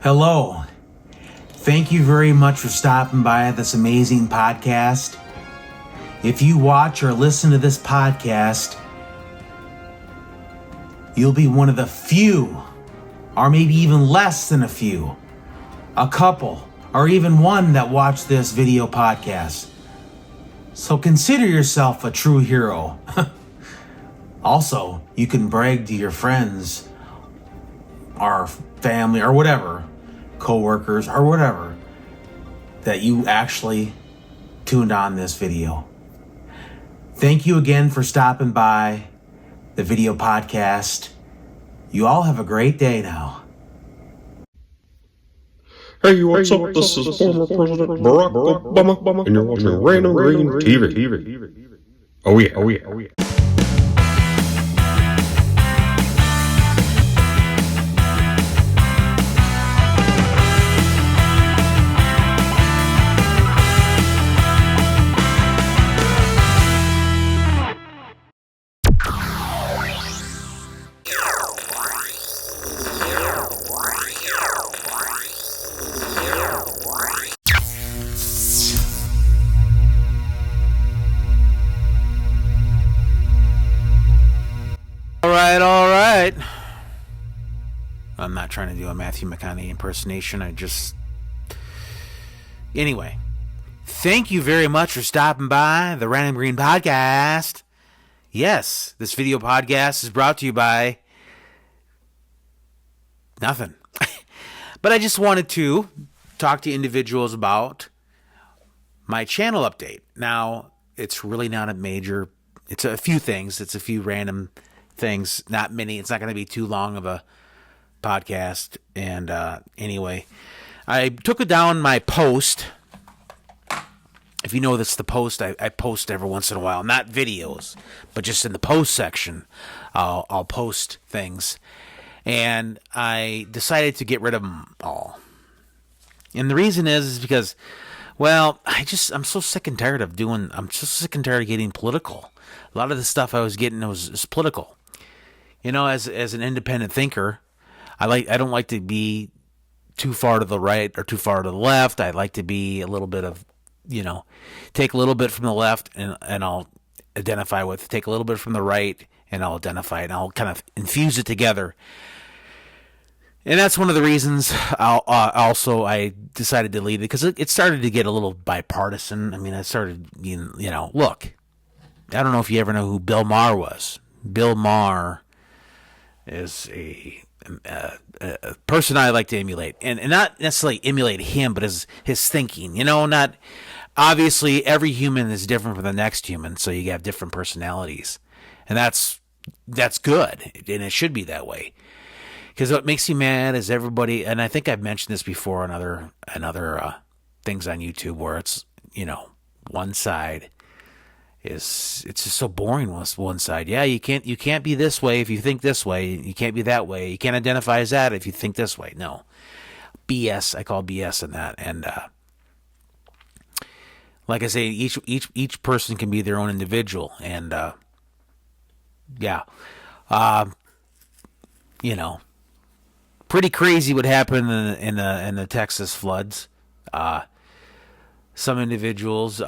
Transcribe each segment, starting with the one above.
Hello. Thank you very much for stopping by this amazing podcast. If you watch or listen to this podcast, you'll be one of the few, or maybe even less than a few, a couple, or even one that watch this video podcast. So consider yourself a true hero. Also, you can brag to your friends or family or whatever, co-workers or whatever, that you actually tuned on this video. Thank you again for stopping by the video podcast. You all have a great day now. Hey, what's up? This is former President Barack Obama, and you're watching Random Green TV. Oh yeah. All right. I'm not trying to do a Matthew McConaughey impersonation. Anyway, thank you very much for stopping by the Random Green Podcast. Yes, this video podcast is brought to you by nothing. But I just wanted to talk to individuals about my channel update. Now, it's really not a major, it's a few things. It's a few random things, not many. It's not going to be too long of a podcast. And anyway, I took down my post. If you know this, the post, I post every once in a while, not videos, but just in the post section, I'll post things. And I decided to get rid of them all. And the reason is because, well, I'm so sick and tired of getting political. A lot of the stuff I was getting was political. You know, as an independent thinker, I don't like to be too far to the right or too far to the left. I like to be a little bit of, take a little bit from the left and I'll identify with, take a little bit from the right and I'll identify, and I'll kind of infuse it together. And that's one of the reasons I decided to leave it, because it started to get a little bipartisan. I mean, I started, look, I don't know if you ever know who Bill Maher was. Bill Maher is a person I like to emulate, and not necessarily emulate him, but his thinking. Not obviously every human is different from the next human, so you have different personalities, and that's good, and it should be that way. Because what makes me mad is everybody, and I think I've mentioned this before on other things on YouTube, where it's one side. It's just so boring. One side, yeah, you can't be this way if you think this way. You can't be that way. You can't identify as that if you think this way. No, BS. I call BS in that. And like I say, each person can be their own individual. And pretty crazy what happened in the Texas floods. Some individuals,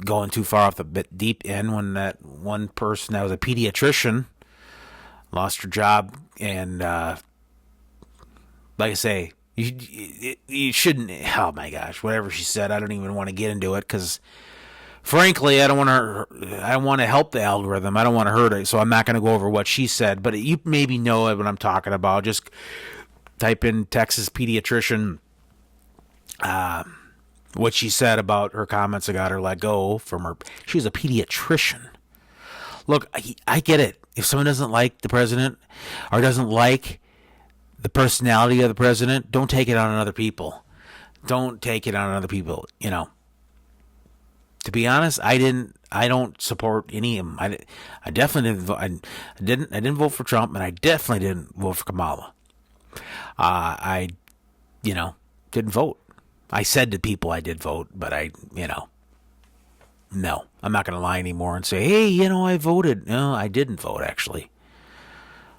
going too far off the deep end, when that one person that was a pediatrician lost her job. And like I say, you shouldn't, oh my gosh, whatever she said, I don't even want to get into it, because frankly, I don't want to help the algorithm. I don't want to hurt it, so I'm not going to go over what she said. But you maybe know what I'm talking about. Just type in Texas pediatrician, what she said about her comments that got her let go from her. She's a pediatrician. Look, I get it. If someone doesn't like the president or doesn't like the personality of the president, don't take it on other people. Don't take it on other people. To be honest, I don't support any of them. I definitely didn't vote. I didn't vote for Trump, and I definitely didn't vote for Kamala. I didn't vote. I said to people I did vote, but no, I'm not going to lie anymore and say, hey, I voted. No, I didn't vote, actually.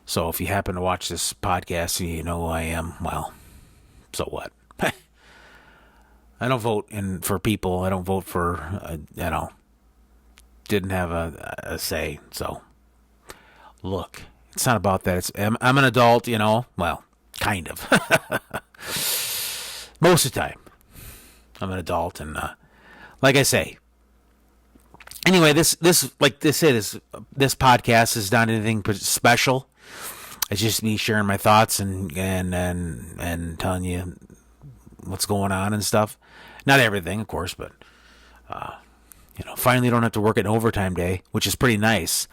So if you happen to watch this podcast and you know who I am, well, so what? I don't vote for people. I don't vote for, didn't have a say. So, look, it's not about that. I'm an adult, well, kind of. Most of the time, I'm an adult. And like I say, anyway, this podcast is not anything special. It's just me sharing my thoughts and telling you what's going on and stuff. Not everything, of course, but finally don't have to work an overtime day, which is pretty nice.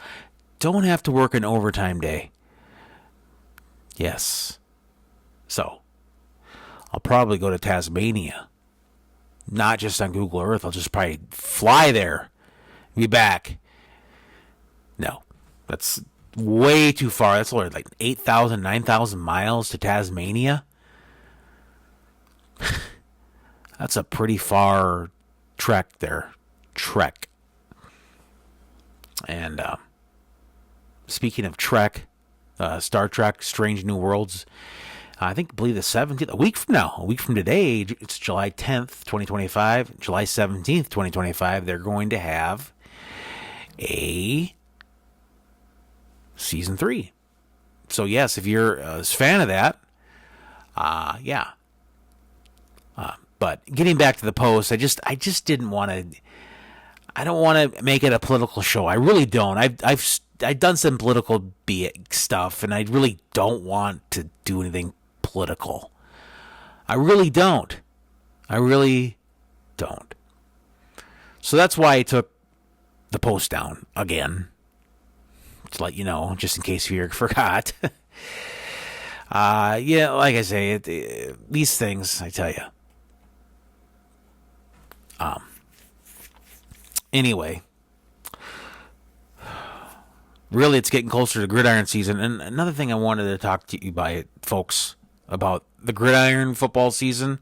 Don't have to work an overtime day. Yes. So, I'll probably go to Tasmania. Not just on Google Earth. I'll just probably fly there. Be back. No. That's way too far. That's like 8,000, 9,000 miles to Tasmania. That's a pretty far trek there. And speaking of Trek, Star Trek Strange New Worlds, I believe the 17th, a week from today, it's July 10th, 2025, July 17th, 2025, they're going to have a season 3. So yes, if you're a fan of that, yeah. But getting back to the post, I just didn't want to. I don't want to make it a political show. I really don't. I've done some political stuff, and I really don't want to do anything political. I really don't. So that's why I took the post down again, to let you know, just in case you forgot. Yeah, like I say, these things, I tell you. Anyway, really, it's getting closer to gridiron season. And another thing I wanted to talk to you folks about the gridiron football season.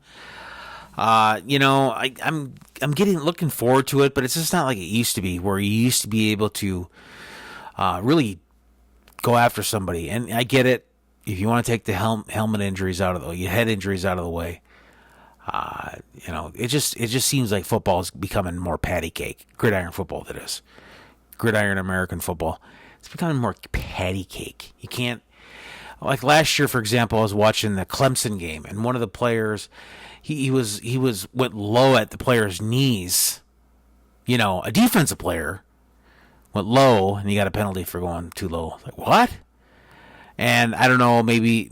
I'm looking forward to it, but it's just not like it used to be, where you used to be able to really go after somebody. And I get it. If you want to take the helmet injuries out of the way, your head injuries out of the way, it just seems like football is becoming more patty cake. Gridiron football, that is. Gridiron American football. It's becoming more patty cake. You can't, like last year, for example, I was watching the Clemson game, and one of the players, he went low at the player's knees. A defensive player went low, and he got a penalty for going too low. Like, what? And I don't know, maybe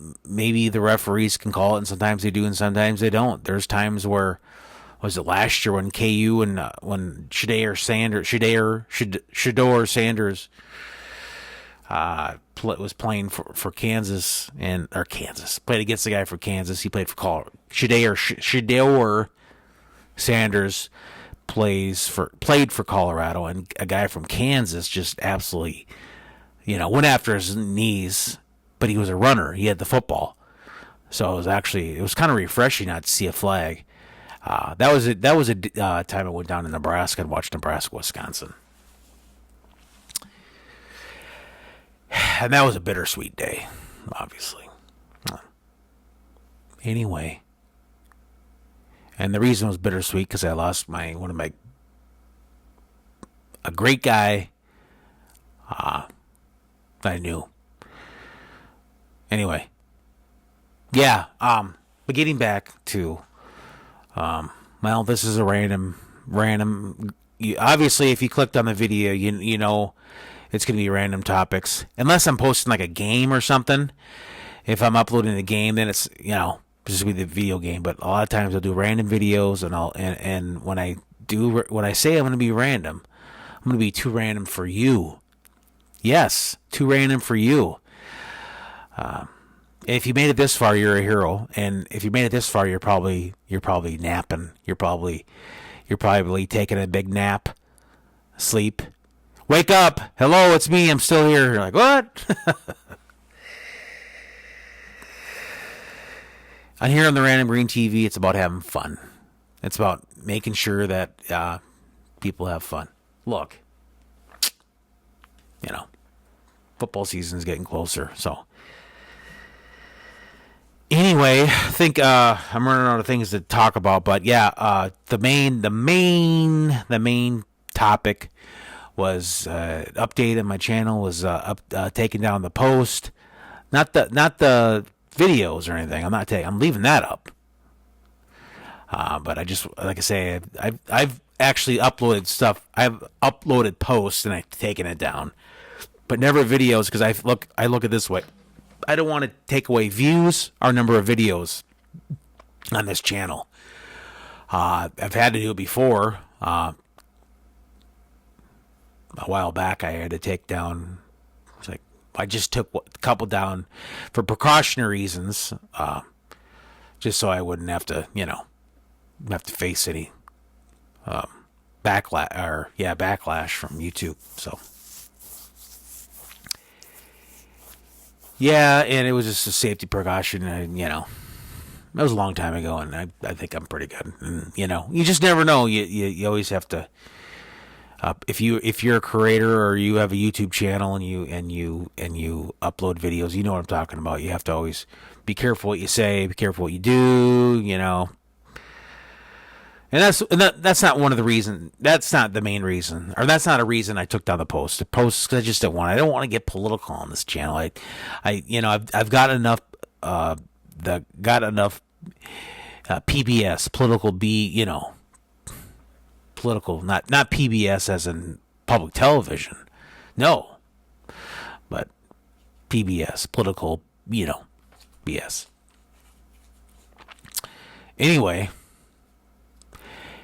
the referees can call it, and sometimes they do, and sometimes they don't. There's times where, was it last year when KU and when Shedeur Sanders was playing for Kansas, played against the guy for Kansas. He played for Colorado. Shedeur Sanders played for Colorado, and a guy from Kansas just absolutely, went after his knees. But he was a runner. He had the football. So it was kind of refreshing not to see a flag. That was a time I went down to Nebraska and watched Nebraska-Wisconsin. And that was a bittersweet day, obviously. Anyway. And the reason it was bittersweet because I lost a great guy that I knew. Anyway, yeah, but getting back to, this is a random, obviously if you clicked on the video, you know, it's going to be random topics, unless I'm posting like a game or something. If I'm uploading a game, then it's, just be the video game, but a lot of times I'll do random videos, and when I say I'm going to be random, I'm going to be too random for you. Yes, too random for you. If you made it this far, you're a hero. And if you made it this far, you're probably napping. You're probably taking a big nap, sleep. Wake up! Hello, it's me. I'm still here. You're like, what? On here on the Random Green TV, it's about having fun. It's about making sure that people have fun. Look, football season's getting closer. So anyway, I think I'm running out of things to talk about, but yeah, the main topic was update on my channel, was taking down the post, not the videos or anything. I'm leaving that up. But I just, like I say, I've actually uploaded stuff. I've uploaded posts and I've taken it down, but never videos, because I look at it this way. I don't want to take away views or number of videos on this channel. I've had to do it before. A while back, I had to take down. It's like I just took a couple down for precautionary reasons, just so I wouldn't have to, face any backlash from YouTube. So yeah, and it was just a safety precaution, and that was a long time ago, and I think I'm pretty good. And you just never know. You always have to. If you're a creator or you have a YouTube channel and you upload videos, you know what I'm talking about. You have to always be careful what you say, be careful what you do, And that's not one of the reasons. That's not the main reason, or that's not a reason I took down the post. The posts, I just don't want. I don't want to get political on this channel. I've got enough. PBS, political political, not PBS as in public television, no, but PBS, political, BS. Anyway,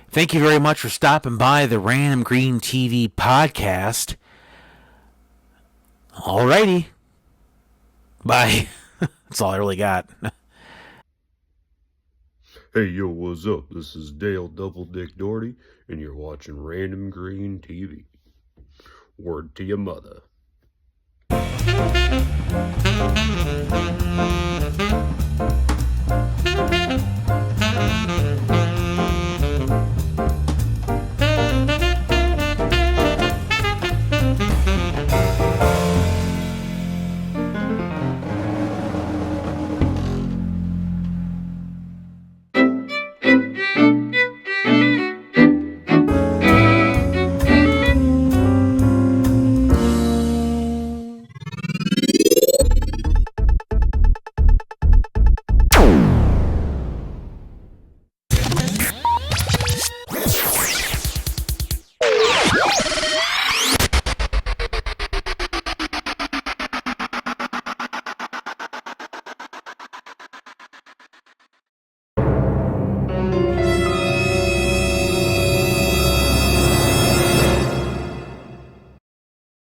thank you very much for stopping by the Random Green TV podcast. Alrighty, bye. That's all I really got. Hey, yo, what's up? This is Dale Double Dick Doherty, and you're watching Random Green TV. Word to your mother.